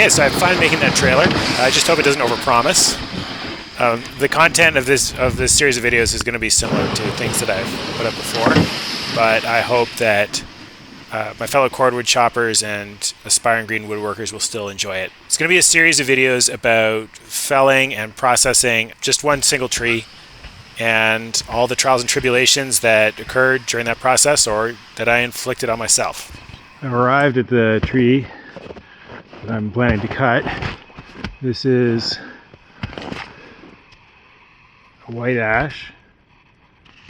Okay, so I have fun making that trailer. I just hope it doesn't overpromise. The content of this series of videos is going to be similar to things that I've put up before, but I hope that my fellow cordwood choppers and aspiring green woodworkers will still enjoy it. It's going to be a series of videos about felling and processing just one single tree and all the trials and tribulations that occurred during that process or that I inflicted on myself. I've arrived at the tree that I'm planning to cut. This is a white ash,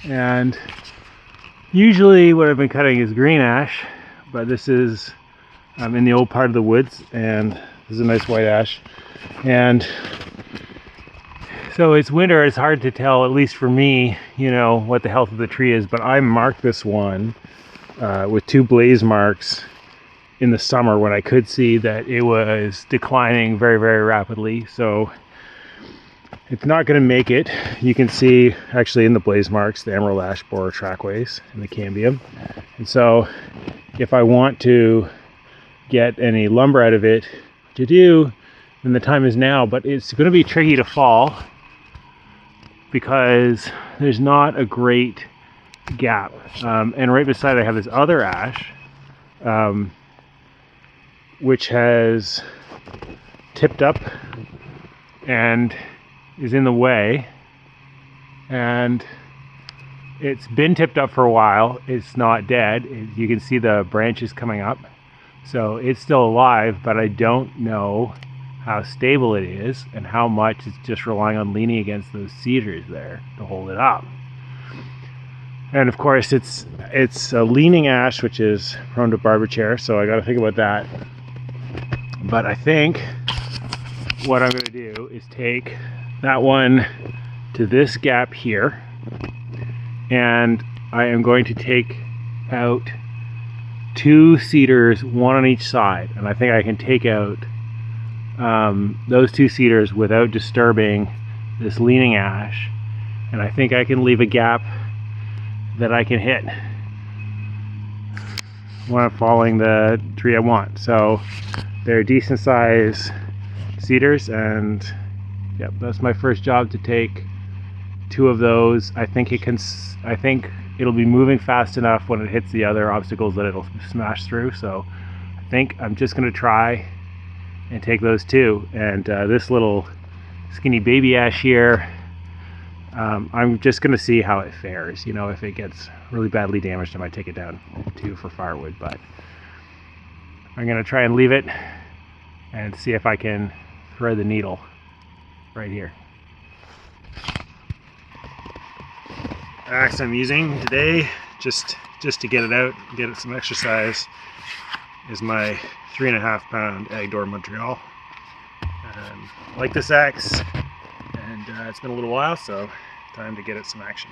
and usually what I've been cutting is green ash, but this is in the old part of the woods, and this is a nice white ash. And so it's winter, it's hard to tell, at least for me, you know, what the health of the tree is, but I marked this one with 2 blaze marks in the summer when I could see that it was declining very, very rapidly. So it's not going to make it. You can see actually in the blaze marks the emerald ash borer trackways and the cambium. And so if I want to get any lumber out of it to do, then the time is now. But it's going to be tricky to fall because there's not a great gap. And right beside I have this other ash, which has tipped up and is in the way, and it's been tipped up for a while. It's not dead. You can see the branches coming up, so it's still alive, but I don't know how stable it is and how much it's just relying on leaning against those cedars there to hold it up. And of course it's a leaning ash, which is prone to barber chair, so I got to think about that. But I think what I'm going to do is take that one to this gap here, and I am going to take out 2 cedars, one on each side, and I think I can take out those 2 cedars without disturbing this leaning ash, and I think I can leave a gap that I can hit when I'm following the tree I want. So they're decent size cedars, and yep, that's my first job, to take 2 of those. I think it'll be moving fast enough when it hits the other obstacles that it'll smash through. So I think I'm just going to try and take those 2. And this little skinny baby ash here, I'm just going to see how it fares. You know, if it gets really badly damaged, I might take it down too for firewood, but I'm going to try and leave it and see if I can thread the needle right here. The axe I'm using today, just to get it out, get it some exercise, is my 3.5 pound Agdor Montreal. I like this axe, and it's been a little while, so time to get it some action.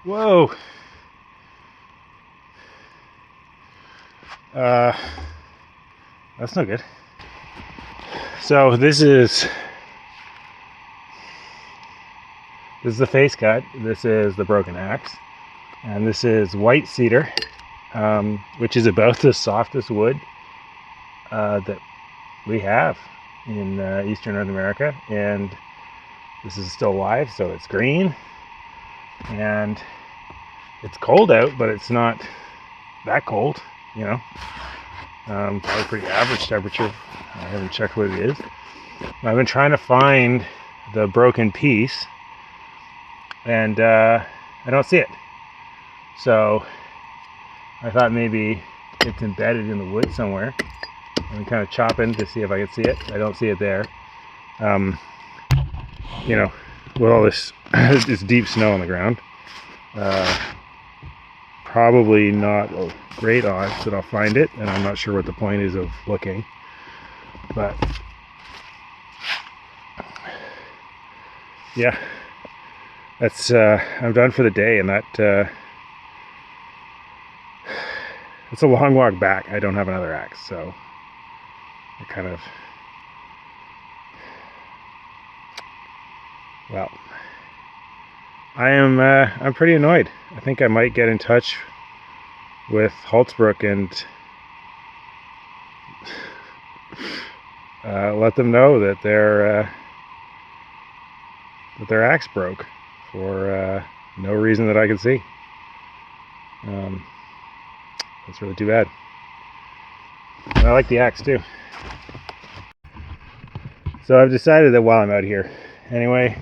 Whoa. That's no good. So this is the face cut. This is the broken axe, and this is white cedar, which is about the softest wood that we have in eastern North America. And this is still live, so it's green, and it's cold out, but it's not that cold, you know. Probably pretty average temperature. I haven't checked what it is. I've been trying to find the broken piece, and I don't see it. So I thought maybe it's embedded in the wood somewhere. I'm kind of chopping to see if I can see it. I don't see it there. You know, with all this deep snow on the ground, probably not a great odds that I'll find it, and I'm not sure what the point is of looking. But yeah, that's I'm done for the day, and it's a long walk back. I don't have another axe, so I kind of, well, I'm pretty annoyed. I think I might get in touch with Haltsbrook and let them know that their axe broke for no reason that I can see. That's really too bad. I like the axe too. So I've decided that while I'm out here, anyway,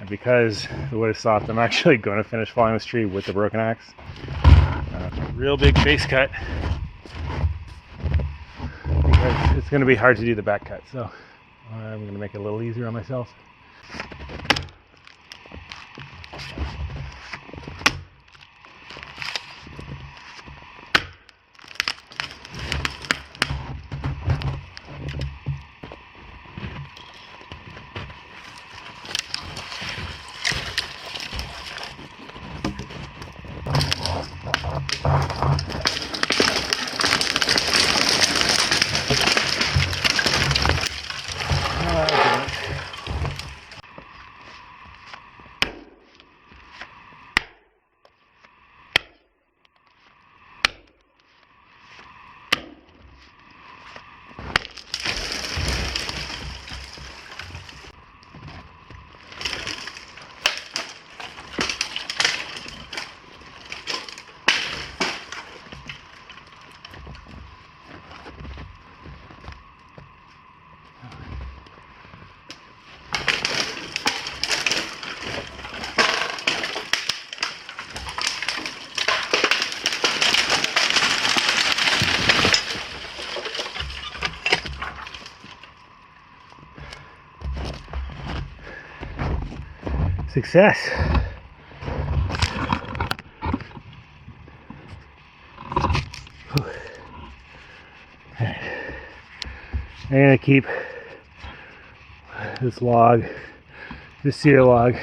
and because the wood is soft, I'm actually going to finish falling this tree with the broken axe. Real big face cut, because it's going to be hard to do the back cut, so I'm going to make it a little easier on myself. Success. I'm gonna keep this log, this cedar log,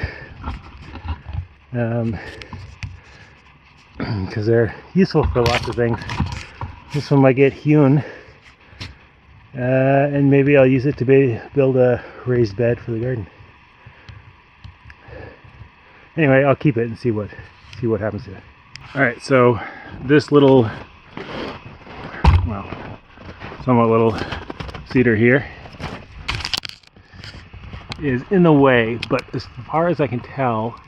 because they're useful for lots of things. This one might get hewn, and maybe I'll use it to build a raised bed for the garden. Anyway, I'll keep it and see what happens to it. All right, so this little, well, somewhat little cedar here is in the way, but as far as I can tell,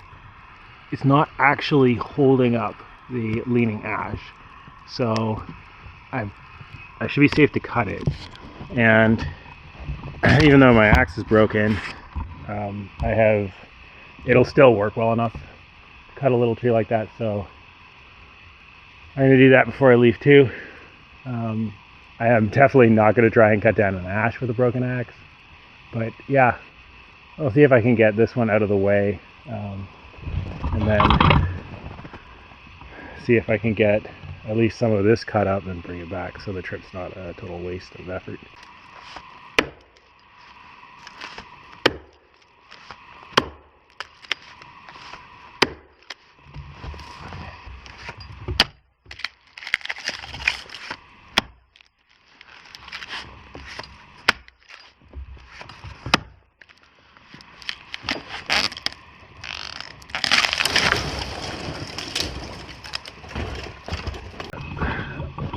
it's not actually holding up the leaning ash. So I should be safe to cut it. And even though my axe is broken, it'll still work well enough to cut a little tree like that. So I'm gonna do that before I leave too. I am definitely not gonna try and cut down an ash with a broken axe, but yeah, I'll see if I can get this one out of the way, and then see if I can get at least some of this cut up and bring it back so the trip's not a total waste of effort.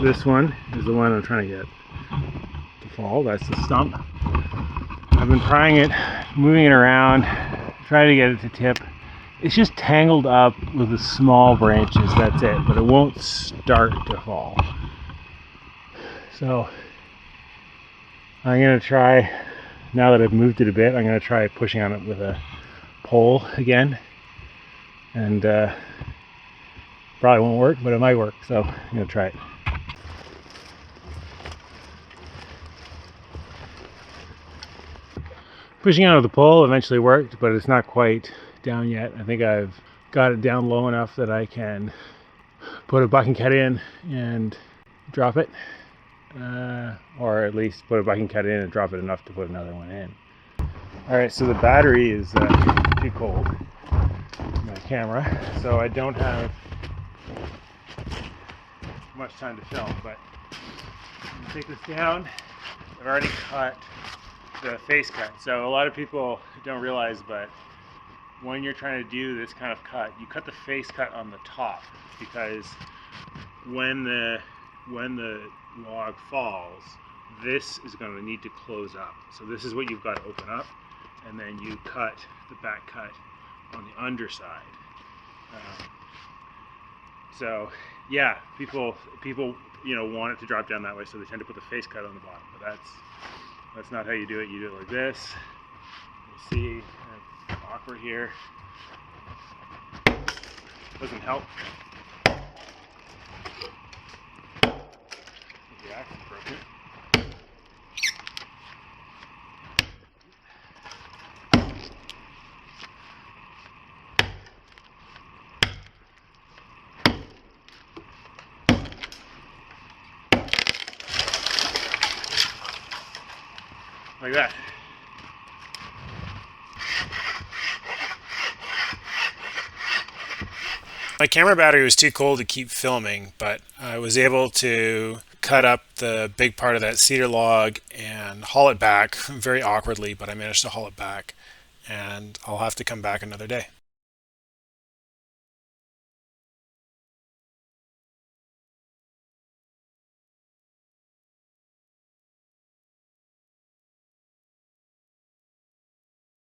this one is the one I'm trying to get to fall. That's the stump. I've been prying it, moving it around, trying to get it to tip. It's just tangled up with the small branches, that's it, but it won't start to fall. So I'm gonna try, now that I've moved it a bit, I'm gonna try pushing on it with a pole again. And probably won't work, but it might work, so I'm gonna try it. Pushing on with the pole eventually worked, but it's not quite down yet. I think I've got it down low enough that I can put a bucking cut in and drop it, or at least put a bucking cut in and drop it enough to put another one in. All right, so the battery is too cold, my camera, so I don't have much time to film, but I'm gonna take this down. I've already cut the face cut. So a lot of people don't realize, but when you're trying to do this kind of cut, you cut the face cut on the top, because when the log falls, this is going to need to close up. So this is what you've got to open up, and then you cut the back cut on the underside. So yeah, people want it to drop down that way, so they tend to put the face cut on the bottom, but that's not how you do it. You do it like this. You see, it's awkward here. Doesn't help. The axe is broken. Like that. My camera battery was too cold to keep filming, but I was able to cut up the big part of that cedar log and haul it back very awkwardly, but I managed to haul it back, and I'll have to come back another day.